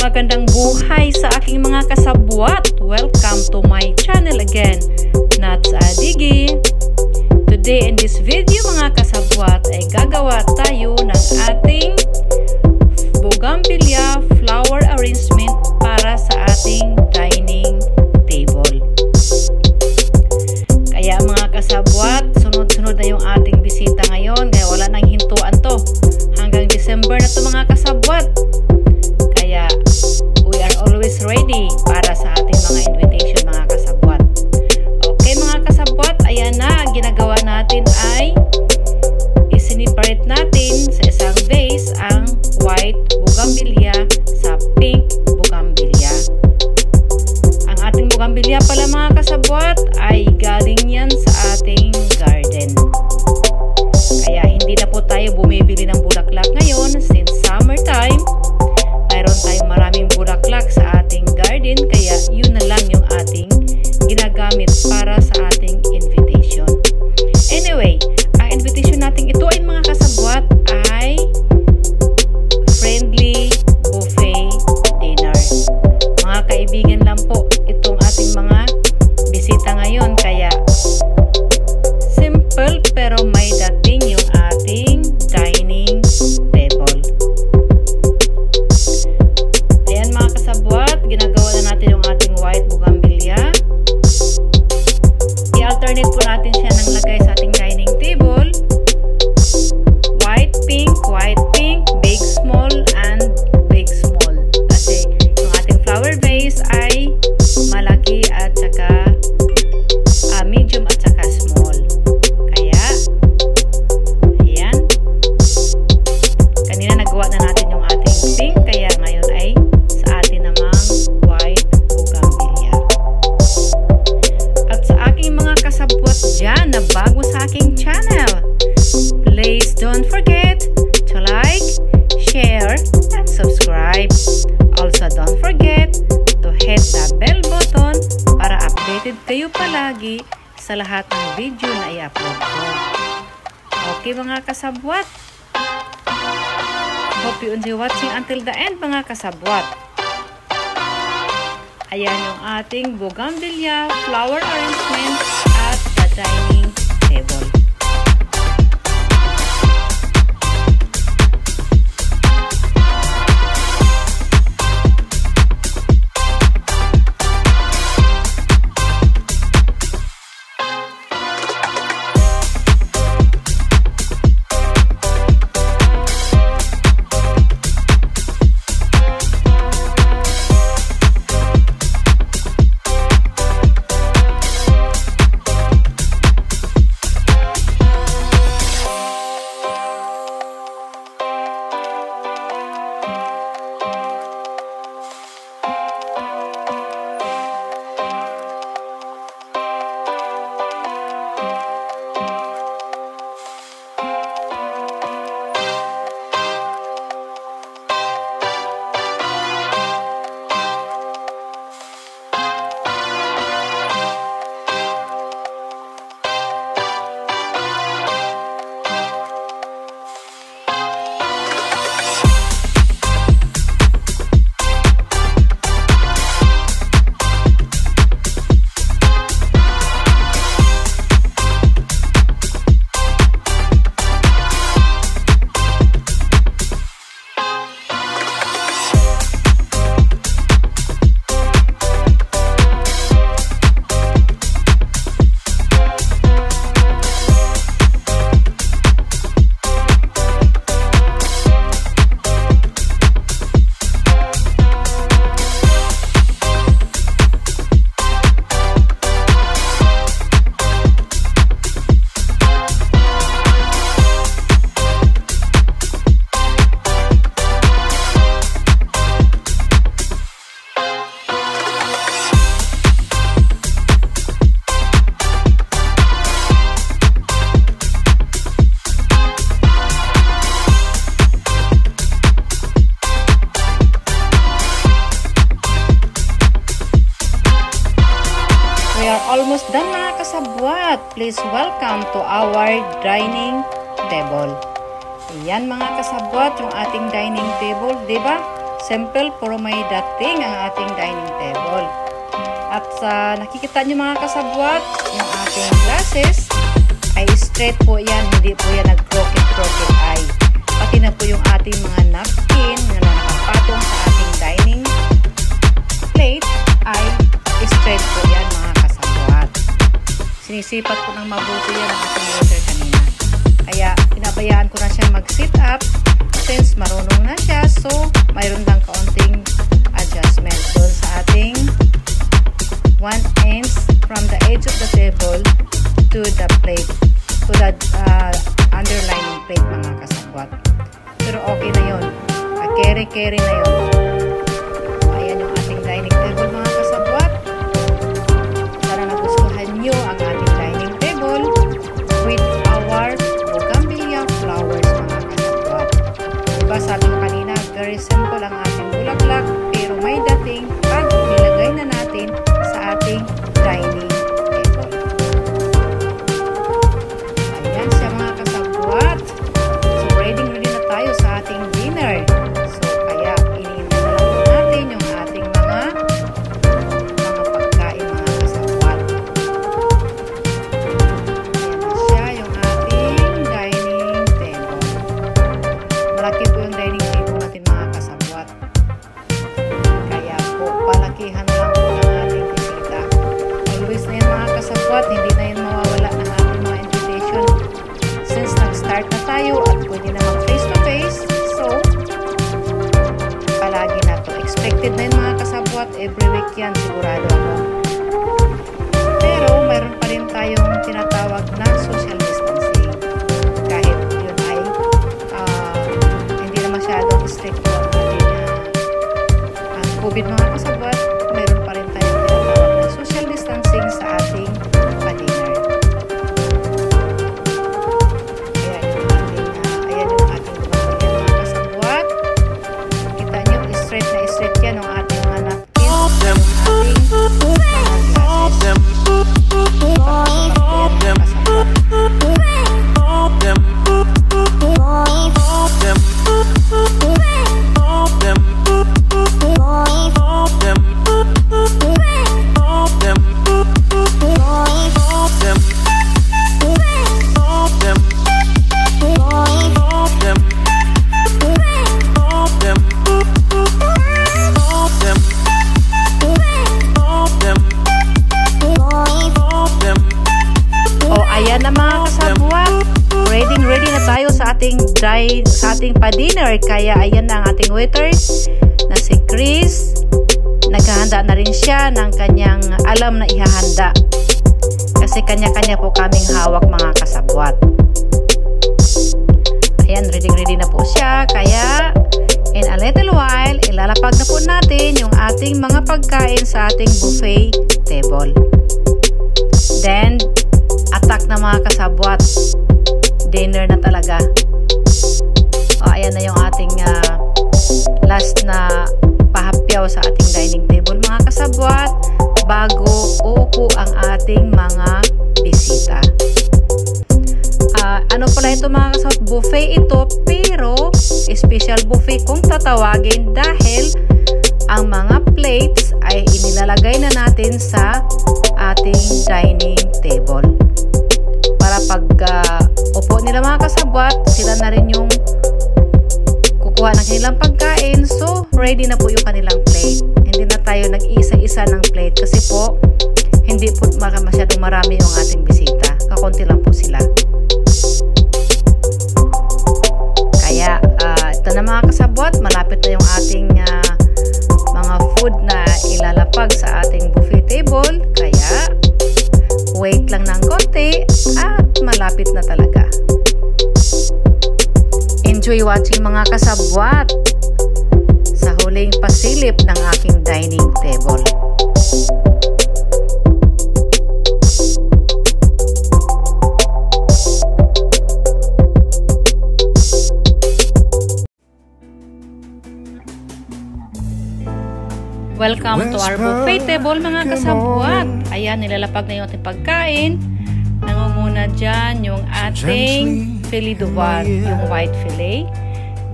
magandang buhay sa aking mga kasabwat. Welcome to my channel again, Nats Adigi. Today in this video mga kasabwat ay gagawa tayo ng ating bougainvillea flower arrangement para sa ating dining table. Kaya mga kasabwat, sunod-sunod na yung ating bisita ngayon, kaya wala nang hintuan to. Hanggang December na to mga kasabwat. Kaya we are always ready para sa ating mga invitation mga kasabwat. Okay mga kasabwat, ayan na, ang ginagawa natin ay iseparate natin sa isang vase ang white bougainvillea sa pink bougainvillea. Ang ating bougainvillea pala mga kasabwat ay galing yan sa ating garden. Kaya hindi na po tayo bumibili ng bulaklak ngayon since summertime. Mayroon tayong maraming bulaklak sa ating garden, kaya yun na lang yung ating ginagamit para sa ating invitation. Anyway, ang invitation natin ito ay mga kasabwat ay friendly buffet dinner. Mga kaibigan lang po itong ating mga bisita ngayon, kaya simple pero may dating yung ating dining table. Ayan mga kasabwat, ginagawa na natin yung ating white bougainvillea. I-alternate po natin siya ng lagay sa ating dining table. White, pink, big, small, and big, small. Kasi yung ating flower vase ay malaki at saka medium at saka small. Kaya, ayan. Kanina nagawa na natin yung ating pink, kaya ngayon ay sa atin namang white bougainvillea. At sa aking mga kasabwat dyan na bago sa aking channel, please don't forget to like, share, and subscribe. Also, don't forget to hit the bell button para updated kayo palagi sa lahat ng video na i-upload ko. Okay mga kasabwat? Hope you enjoy watching until the end mga kasabwat. Ayan yung ating bougainvillea flower arrangement at the dining table. Almost done mga kasabwat. Please welcome to our dining table. Ayan mga kasabwat, yung ating dining table, diba? simple pero may dating ang ating dining table. At nakikita nyo mga kasabwat, yung ating glasses ay straight po yan, hindi po yan nag-crooked eye. Pati na po yung ating mga napkin na nakapatong sa ating dining plate ay straight po yan mga kasabwat. Sinisipat ko ng mabuti yan ang ating waiter kanina. Kaya pinabayaan ko na siya mag-sit up since marunong na siya. So mayroon lang kaunting adjustment doon sa ating 1 inch from the edge of the table to the plate, to the underlining plate mga kasabwat. Pero okay na yun. Carry na yun. Ayan yung ating dining table mga kasabwat. Sana nagustuhan nyo ang ating dining table with our bougainvillea flowers mga kasabwat. Diba sabi ko kanina, very simple ang ating bulaklak pero may dating pag nilagay na natin sa ating dining table. Ayan siya mga kasabwat. So ready na tayo sa ating dinner. So kaya iniintay na lang natin yung ating mga pagkain mga kasabwat. Ayan na siya yung ating dining table. Malaki po yung dining table natin mga kasabwat. Kaya po palakihan na lang po ng ating bisita. Always na yun mga kasabwat, hindi na yun mawawala ng ating mga invitation. Since nag-start na tayo at pwede na mag-face to face, so palagi na to. Expected na yun mga kasabwat, every week yan sigurado ako. Pero mayroon pa rin tayong tinatawag na social distancing. Kahit yun ay hindi na masyadong strict po ang COVID mga kasabwat, mayroon pa rin tayong tinatawag na social distancing sa ating pa-dinner. Ayan yung ating mga kasabwat. Kita nyo, straight na straight yan ang ating mga napkin, ang ating mga glasses. Ayan na mga kasabwat, ready na tayo sa ating pa-dinner. Kaya ayan na ang ating waiter na si Chris. Naghahanda na rin siya ng kanyang alam na ihahanda. Kasi kanya-kanya po kaming hawak mga kasabwat. Ayan, ready na po siya. Kaya in a little while, ilalapag na po natin yung ating mga pagkain sa ating buffet table. Then attack na mga kasabwat, dinner na talaga. Ayan na yung ating last na pahapyaw sa ating dining table mga kasabwat bago uupo ang ating mga bisita. Ano pala ito mga kasabwat? Buffet ito, pero special buffet kung tatawagin dahil ang mga plates ay inilalagay na natin sa ating dining table. Para pag upo nila mga kasabwat, sila na rin yung kukuha ng kanilang pagkain. So, ready na po yung kanilang plate. Hindi na tayo nag-isa-isa ng plate kasi po, hindi po masyadong marami yung ating bisita. Kakunti lang po sila. Kaya, ito na mga kasabwat, malapit na yung ating mga food na ilalapag sa ating buffet table. Kaya, wait lang ng konti at malapit na talaga. Enjoy watching mga kasabwat sa huling pasilip ng aking dining table. Welcome to our buffet table mga kasabwat. Ayan, nilalapag na yung ating pagkain. Nangunguna dyan yung ating filet de veau, yung white filet.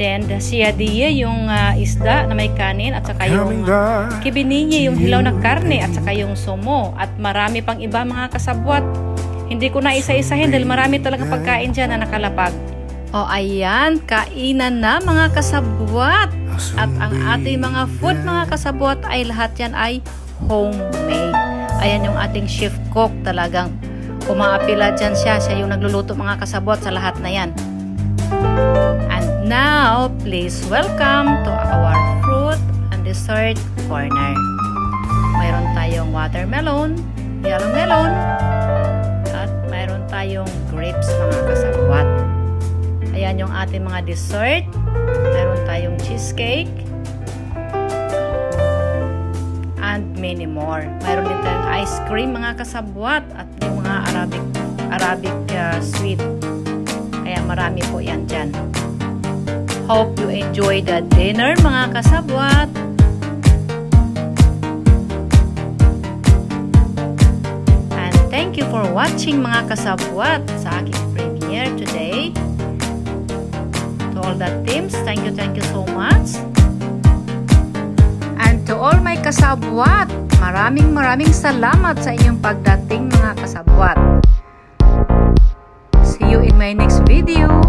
Then, siya yung isda na may kanin at saka yung kibininye, yung hilaw na karne at saka yung sumo. At marami pang iba mga kasabwat. Hindi ko na isa-isahin dahil marami talaga pagkain dyan na nakalapag. O ayan, kainan na mga kasabwat. At ang ating mga food mga kasabwat ay lahat yan ay homemade. Ayan yung ating chef cook, talagang umaapila dyan siya yung nagluluto mga kasabwat sa lahat na yan. And now, please welcome to our fruit and dessert corner. Mayroon tayong watermelon, yellow melon, at mayroon tayong grapes mga kasabwat. Ayan yung ating mga dessert. Mayroon tayong cheesecake and many more. Mayroon din tayong ice cream mga kasabwat at yung mga Arabic sweet. Kaya marami po yan dyan. Hope you enjoy the dinner mga kasabwat. And thank you for watching mga kasabwat sa aking premiere today. To all the teams, thank you so much. And to all my kasabwat, maraming salamat sa inyong pagdating mga kasabwat. See you in my next video.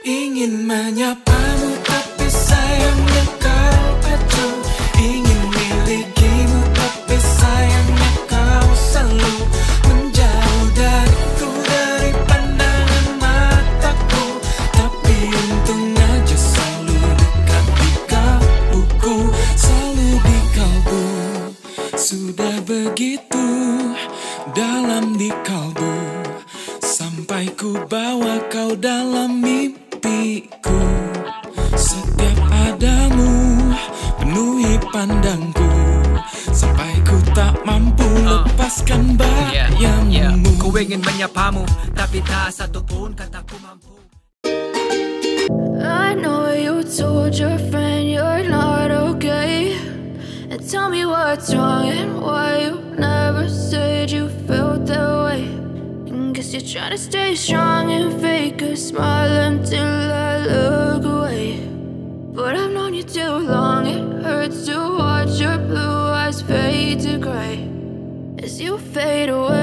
Ingin menyapamu tapi sayangnya kau acuh. Ingin milikimu tapi sayangnya kau selalu menjauh dariku, dari pandangan mataku. Tapi untung aja selalu dekat di kalbuku, selalu di kalbu. Sudah begitu dalam di kalbu, sampai ku bawa kau dalam mimpi. Setiap adamu penuhi pandangku, sampai ku tak mampu lepaskan bayangmu. Ku ingin menyapamu, tapi tak satu pun kataku mampu. I know you told your friend you're not okay, and tell me what's wrong and why you never said you felt that way. Guess you're trying to stay strong and fake a smile until I look away. But I've known you too long, it hurts to watch your blue eyes fade to gray as you fade away.